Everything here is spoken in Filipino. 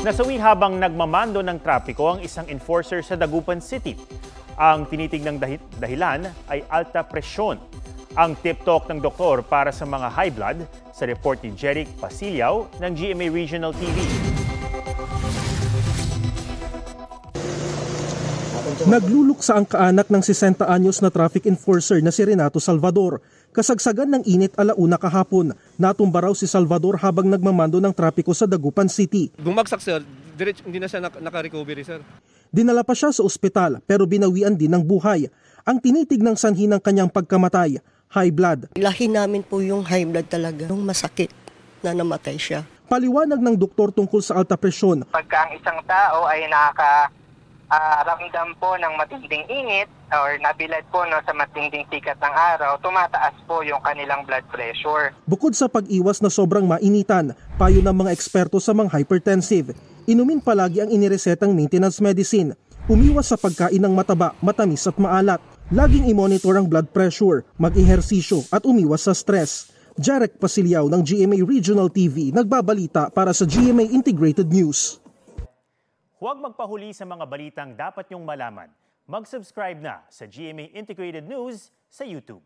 Nasawi habang nagmamando ng trapiko ang isang enforcer sa Dagupan City. Ang tinitignang dahilan ay alta presyon. Ang tip talk ng doktor para sa mga high blood sa report ni Jeric Pasilaw ng GMA Regional TV. Nagluluksa ang kaanak ng 60 anyos na traffic enforcer na si Renato Salvador. Kasagsagan ng init alauna kahapon, natumba raw si Salvador habang nagmamando ng trapiko sa Dagupan City. Bumagsak sir, hindi na siya naka-recovery sir. Dinala pa siya sa ospital pero binawian din ng buhay. Ang tinitignang sanhi ng kanyang pagkamatay, high blood. Lahi namin po yung high blood talaga, yung masakit na namatay siya. Paliwanag ng doktor tungkol sa alta presyon. Pagka ang isang tao ay ramdam po ng matinding init or nabilad po sa matinding sikat ng araw, tumataas po yung kanilang blood pressure. Bukod sa pag-iwas na sobrang mainitan, payo ng mga eksperto sa mga hypertensive, inumin palagi ang iniresetang maintenance medicine, umiwas sa pagkain ng mataba, matamis at maalat, laging i-monitor ang blood pressure, mag-ehersisyo at umiwas sa stress. Jeric Pasilaw ng GMA Regional TV, nagbabalita para sa GMA Integrated News. Huwag magpahuli sa mga balitang dapat niyong malaman. Mag-subscribe na sa GMA Integrated News sa YouTube.